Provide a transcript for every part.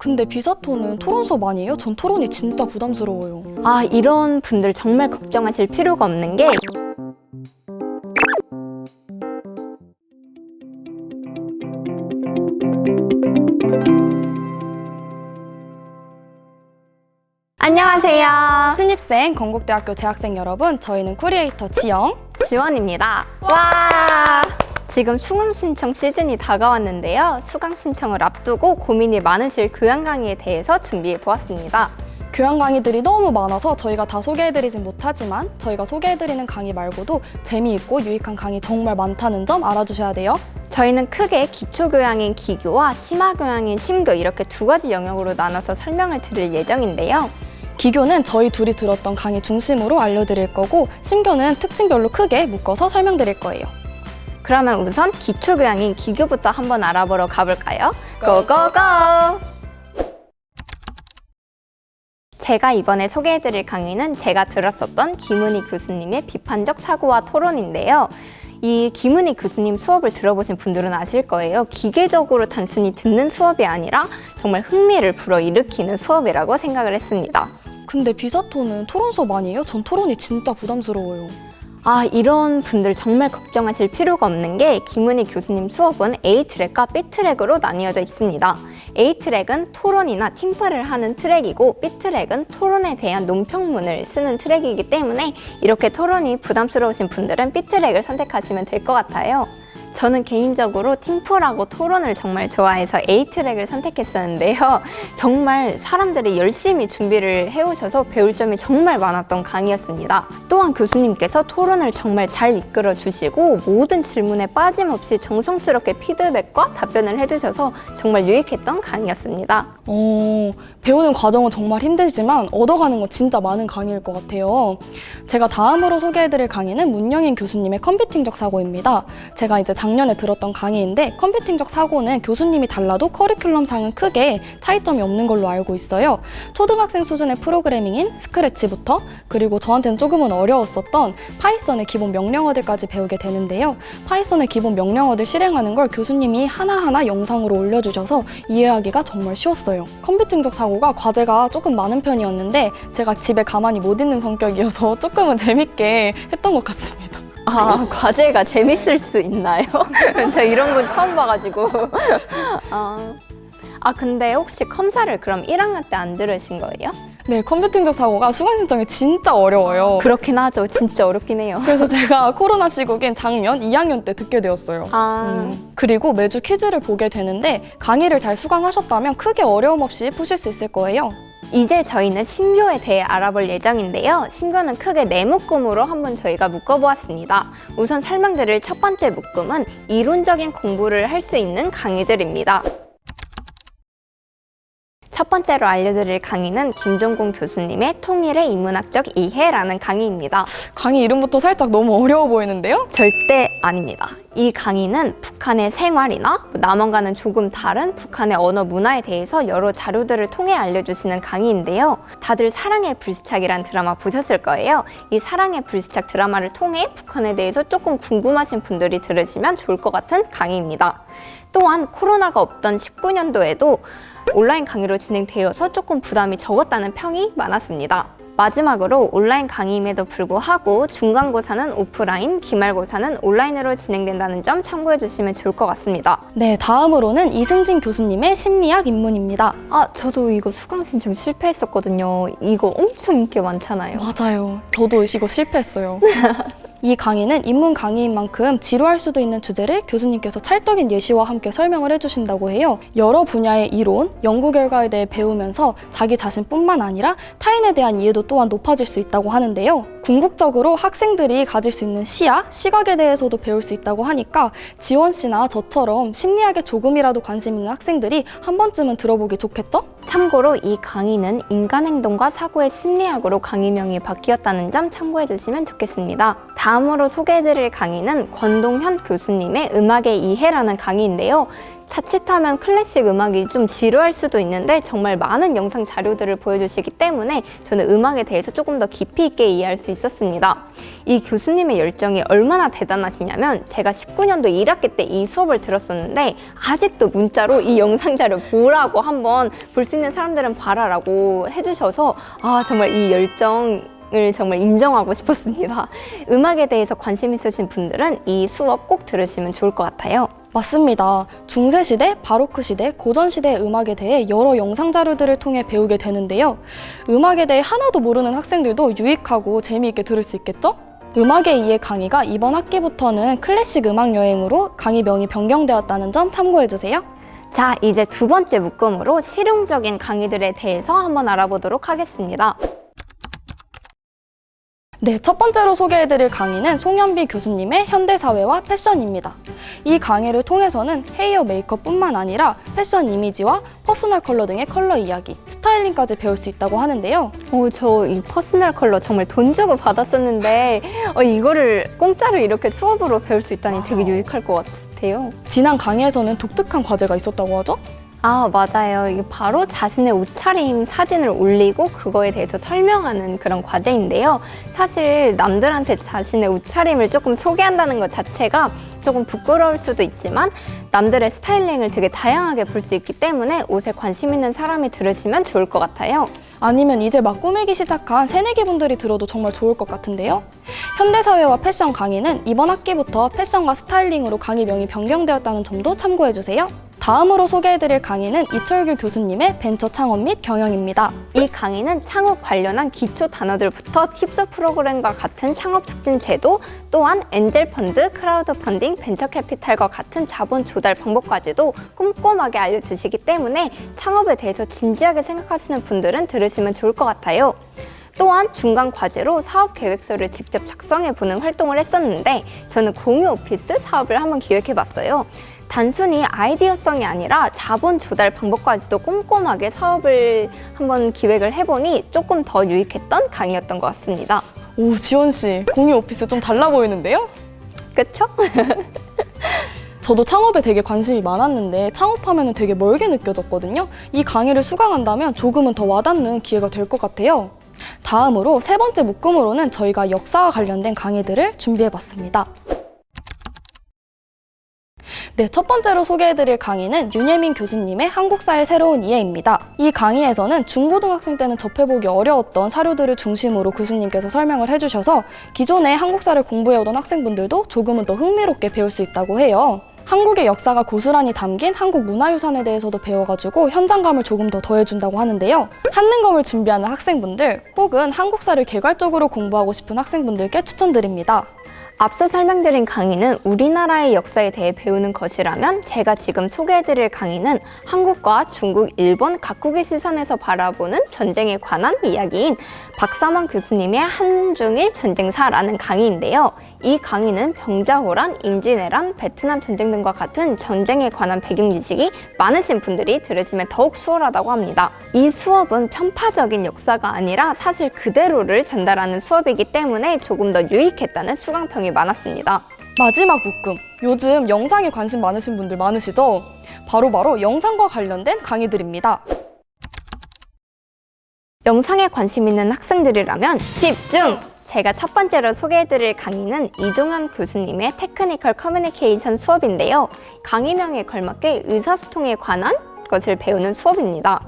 근데 비사토는 토론 수업 아니에요? 전 토론이 진짜 부담스러워요. 이런 분들 정말 걱정하실 필요가 없는 게 안녕하세요. 신입생 건국대학교 재학생 여러분, 저희는 크리에이터 지영, 지원입니다. 와! 지금 수강 신청 시즌이 다가왔는데요. 수강 신청을 앞두고 고민이 많으실 교양 강의에 대해서 준비해 보았습니다. 교양 강의들이 너무 많아서 저희가 다 소개해드리진 못하지만 저희가 소개해드리는 강의 말고도 재미있고 유익한 강의 정말 많다는 점 알아주셔야 돼요. 저희는 크게 기초교양인 기교와 심화교양인 심교 이렇게 두 가지 영역으로 나눠서 설명을 드릴 예정인데요. 기교는 저희 둘이 들었던 강의 중심으로 알려드릴 거고, 심교는 특징별로 크게 묶어서 설명드릴 거예요. 그러면 우선 기초교양인 기교부터 한번 알아보러 가볼까요? 고고고! 제가 이번에 소개해드릴 강의는 제가 들었었던 김은희 교수님의 비판적 사고와 토론인데요. 이 김은희 교수님 수업을 들어보신 분들은 아실 거예요. 기계적으로 단순히 듣는 수업이 아니라 정말 흥미를 불어일으키는 수업이라고 생각을 했습니다. 근데 비사토는 토론 수업 아니에요? 전 토론이 진짜 부담스러워요. 이런 분들 정말 걱정하실 필요가 없는 게 김은희 교수님 수업은 A트랙과 B트랙으로 나뉘어져 있습니다. A트랙은 토론이나 팀플을 하는 트랙이고 B트랙은 토론에 대한 논평문을 쓰는 트랙이기 때문에 이렇게 토론이 부담스러우신 분들은 B트랙을 선택하시면 될 것 같아요. 저는 개인적으로 팀플하고 토론을 정말 좋아해서 A트랙을 선택했었는데요. 정말 사람들이 열심히 준비를 해오셔서 배울 점이 정말 많았던 강의였습니다. 또한 교수님께서 토론을 정말 잘 이끌어 주시고 모든 질문에 빠짐없이 정성스럽게 피드백과 답변을 해주셔서 정말 유익했던 강의였습니다. 배우는 과정은 정말 힘들지만 얻어가는 건 진짜 많은 강의일 것 같아요. 제가 다음으로 소개해드릴 강의는 문영인 교수님의 컴퓨팅적 사고입니다. 제가 이제 작년에 들었던 강의인데, 컴퓨팅적 사고는 교수님이 달라도 커리큘럼상은 크게 차이점이 없는 걸로 알고 있어요. 초등학생 수준의 프로그래밍인 스크래치부터, 그리고 저한테는 조금은 어려웠었던 파이썬의 기본 명령어들까지 배우게 되는데요. 파이썬의 기본 명령어들 실행하는 걸 교수님이 하나하나 영상으로 올려주셔서 이해하기가 정말 쉬웠어요. 컴퓨팅적 사고가 과제가 조금 많은 편이었는데 제가 집에 가만히 못 있는 성격이어서 조금은 재밌게 했던 것 같습니다. 과제가 재밌을 수 있나요? 저 이런 건 처음 봐가지고. 근데 혹시 컴사를 그럼 1학년 때 안 들으신 거예요? 네, 컴퓨팅적 사고가 수강 신청이 진짜 어려워요. 그렇긴 하죠. 진짜 어렵긴 해요. 그래서 제가 코로나 시국인 작년 2학년 때 듣게 되었어요. 그리고 매주 퀴즈를 보게 되는데 강의를 잘 수강하셨다면 크게 어려움 없이 푸실 수 있을 거예요. 이제 저희는 심교에 대해 알아볼 예정인데요. 심교는 크게 4묶음으로 한번 저희가 묶어보았습니다. 우선 설명드릴 첫 번째 묶음은 이론적인 공부를 할 수 있는 강의들입니다. 첫 번째로 알려드릴 강의는 김종공 교수님의 통일의 인문학적 이해라는 강의입니다. 강의 이름부터 살짝 너무 어려워 보이는데요? 절대 아닙니다. 이 강의는 북한의 생활이나 남원과는 조금 다른 북한의 언어 문화에 대해서 여러 자료들을 통해 알려주시는 강의인데요. 다들 사랑의 불시착이란 드라마 보셨을 거예요. 이 사랑의 불시착 드라마를 통해 북한에 대해서 조금 궁금하신 분들이 들으시면 좋을 것 같은 강의입니다. 또한 코로나가 없던 19년도에도 온라인 강의로 진행되어서 조금 부담이 적었다는 평이 많았습니다. 마지막으로 온라인 강의임에도 불구하고 중간고사는 오프라인, 기말고사는 온라인으로 진행된다는 점 참고해 주시면 좋을 것 같습니다. 네, 다음으로는 이승진 교수님의 심리학 입문입니다. 저도 이거 수강 신청 실패했었거든요. 이거 엄청 인기 많잖아요. 맞아요. 저도 이거 실패했어요. 이 강의는 입문 강의인 만큼 지루할 수도 있는 주제를 교수님께서 찰떡인 예시와 함께 설명을 해주신다고 해요. 여러 분야의 이론, 연구 결과에 대해 배우면서 자기 자신뿐만 아니라 타인에 대한 이해도 또한 높아질 수 있다고 하는데요. 궁극적으로 학생들이 가질 수 있는 시야, 시각에 대해서도 배울 수 있다고 하니까 지원 씨나 저처럼 심리학에 조금이라도 관심 있는 학생들이 한 번쯤은 들어보기 좋겠죠? 참고로 이 강의는 인간행동과 사고의 심리학으로 강의명이 바뀌었다는 점 참고해 주시면 좋겠습니다. 다음으로 소개해드릴 강의는 권동현 교수님의 음악의 이해라는 강의인데요. 자칫하면 클래식 음악이 좀 지루할 수도 있는데 정말 많은 영상 자료들을 보여주시기 때문에 저는 음악에 대해서 조금 더 깊이 있게 이해할 수 있었습니다. 이 교수님의 열정이 얼마나 대단하시냐면 제가 19년도 1학기 때 이 수업을 들었었는데 아직도 문자로 이 영상 자료 보라고 한번 볼 수 있는 사람들은 봐라라고 해주셔서 정말 이 열정을 정말 인정하고 싶었습니다. 음악에 대해서 관심 있으신 분들은 이 수업 꼭 들으시면 좋을 것 같아요. 맞습니다. 중세시대, 바로크 시대, 고전 시대의 음악에 대해 여러 영상 자료들을 통해 배우게 되는데요. 음악에 대해 하나도 모르는 학생들도 유익하고 재미있게 들을 수 있겠죠? 음악의 이해 강의가 이번 학기부터는 클래식 음악 여행으로 강의명이 변경되었다는 점 참고해주세요. 자, 이제 두 번째 묶음으로 실용적인 강의들에 대해서 한번 알아보도록 하겠습니다. 네, 첫 번째로 소개해드릴 강의는 송현비 교수님의 현대사회와 패션입니다. 이 강의를 통해서는 헤어 메이크업뿐만 아니라 패션 이미지와 퍼스널 컬러 등의 컬러 이야기, 스타일링까지 배울 수 있다고 하는데요. 저 이 퍼스널 컬러 정말 돈 주고 받았었는데 이거를 공짜로 이렇게 수업으로 배울 수 있다니 되게 유익할 것 같아요. 지난 강의에서는 독특한 과제가 있었다고 하죠? 맞아요. 이게 바로 자신의 옷차림 사진을 올리고 그거에 대해서 설명하는 그런 과제인데요. 사실 남들한테 자신의 옷차림을 조금 소개한다는 것 자체가 조금 부끄러울 수도 있지만 남들의 스타일링을 되게 다양하게 볼 수 있기 때문에 옷에 관심 있는 사람이 들으시면 좋을 것 같아요. 아니면 이제 막 꾸미기 시작한 새내기 분들이 들어도 정말 좋을 것 같은데요. 현대사회와 패션 강의는 이번 학기부터 패션과 스타일링으로 강의명이 변경되었다는 점도 참고해주세요. 다음으로 소개해드릴 강의는 이철규 교수님의 벤처 창업 및 경영입니다. 이 강의는 창업 관련한 기초 단어들부터 팁스 프로그램과 같은 창업 촉진 제도, 또한 엔젤 펀드, 크라우드 펀딩, 벤처 캐피탈과 같은 자본 조달 방법까지도 꼼꼼하게 알려주시기 때문에 창업에 대해서 진지하게 생각하시는 분들은 들으시면 좋을 것 같아요. 또한 중간 과제로 사업 계획서를 직접 작성해보는 활동을 했었는데 저는 공유 오피스 사업을 한번 기획해봤어요. 단순히 아이디어성이 아니라 자본 조달 방법까지도 꼼꼼하게 사업을 한번 기획을 해보니 조금 더 유익했던 강의였던 것 같습니다. 오, 지원 씨, 공유 오피스 좀 달라 보이는데요? 그쵸? 저도 창업에 되게 관심이 많았는데 창업하면 되게 멀게 느껴졌거든요. 이 강의를 수강한다면 조금은 더 와닿는 기회가 될 것 같아요. 다음으로 세 번째 묶음으로는 저희가 역사와 관련된 강의들을 준비해봤습니다. 네, 첫 번째로 소개해드릴 강의는 윤예민 교수님의 한국사의 새로운 이해입니다. 이 강의에서는 중고등학생 때는 접해보기 어려웠던 사료들을 중심으로 교수님께서 설명을 해주셔서 기존에 한국사를 공부해오던 학생분들도 조금은 더 흥미롭게 배울 수 있다고 해요. 한국의 역사가 고스란히 담긴 한국 문화유산에 대해서도 배워가지고 현장감을 조금 더 더해준다고 하는데요. 한능검을 준비하는 학생분들 혹은 한국사를 개괄적으로 공부하고 싶은 학생분들께 추천드립니다. 앞서 설명드린 강의는 우리나라의 역사에 대해 배우는 것이라면 제가 지금 소개해드릴 강의는 한국과 중국, 일본 각국의 시선에서 바라보는 전쟁에 관한 이야기인 박삼원 교수님의 한중일 전쟁사라는 강의인데요. 이 강의는 병자호란, 임진왜란, 베트남 전쟁 등과 같은 전쟁에 관한 배경 지식이 많으신 분들이 들으시면 더욱 수월하다고 합니다. 이 수업은 편파적인 역사가 아니라 사실 그대로를 전달하는 수업이기 때문에 조금 더 유익했다는 수강평이 많았습니다. 마지막 묶음, 요즘 영상에 관심 많으신 분들 많으시죠? 바로 영상과 관련된 강의들입니다. 영상에 관심 있는 학생들이라면 집중! 제가 첫 번째로 소개해드릴 강의는 이종현 교수님의 테크니컬 커뮤니케이션 수업인데요. 강의명에 걸맞게 의사소통에 관한 것을 배우는 수업입니다.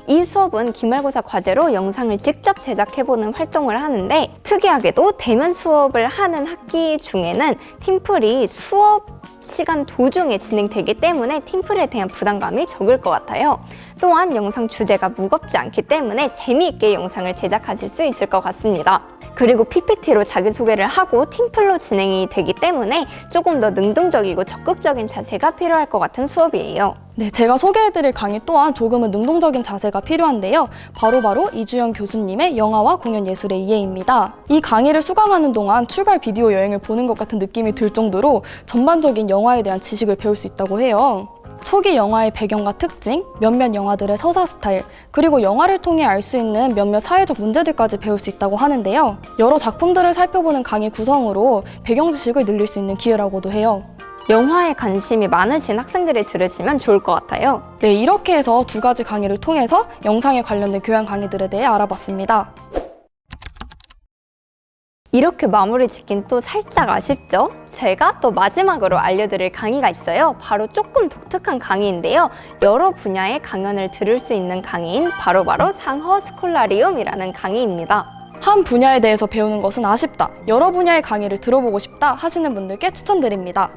이 수업은 기말고사 과제로 영상을 직접 제작해보는 활동을 하는데 특이하게도 대면 수업을 하는 학기 중에는 팀플이 수업 시간 도중에 진행되기 때문에 팀플에 대한 부담감이 적을 것 같아요. 또한 영상 주제가 무겁지 않기 때문에 재미있게 영상을 제작하실 수 있을 것 같습니다. 그리고 PPT로 자기소개를 하고 팀플로 진행이 되기 때문에 조금 더 능동적이고 적극적인 자세가 필요할 것 같은 수업이에요. 네, 제가 소개해드릴 강의 또한 조금은 능동적인 자세가 필요한데요. 바로 이주연 교수님의 영화와 공연 예술의 이해입니다. 이 강의를 수강하는 동안 출발 비디오 여행을 보는 것 같은 느낌이 들 정도로 전반적인 영화에 대한 지식을 배울 수 있다고 해요. 초기 영화의 배경과 특징, 몇몇 영화들의 서사 스타일, 그리고 영화를 통해 알 수 있는 몇몇 사회적 문제들까지 배울 수 있다고 하는데요. 여러 작품들을 살펴보는 강의 구성으로 배경 지식을 늘릴 수 있는 기회라고도 해요. 영화에 관심이 많으신 학생들이 들으시면 좋을 것 같아요. 네, 이렇게 해서 두 가지 강의를 통해서 영상에 관련된 교양 강의들에 대해 알아봤습니다. 이렇게 마무리 짓긴 또 살짝 아쉽죠? 제가 또 마지막으로 알려드릴 강의가 있어요. 바로 조금 독특한 강의인데요. 여러 분야의 강연을 들을 수 있는 강의인 바로 상허 스콜라리움이라는 강의입니다. 한 분야에 대해서 배우는 것은 아쉽다, 여러 분야의 강의를 들어보고 싶다 하시는 분들께 추천드립니다.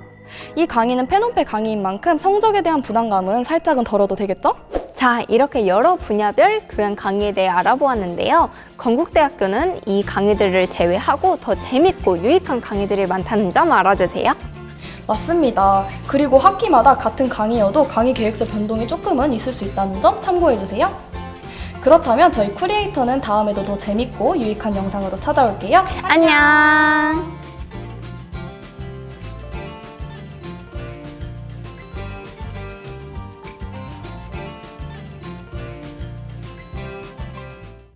이 강의는 페논페 강의인 만큼 성적에 대한 부담감은 살짝은 덜어도 되겠죠? 자, 이렇게 여러 분야별 교양 강의에 대해 알아보았는데요. 건국대학교는 이 강의들을 제외하고 더 재밌고 유익한 강의들이 많다는 점 알아주세요. 맞습니다. 그리고 학기마다 같은 강의여도 강의 계획서 변동이 조금은 있을 수 있다는 점 참고해주세요. 그렇다면 저희 쿠리에이터는 다음에도 더 재밌고 유익한 영상으로 찾아올게요. 안녕!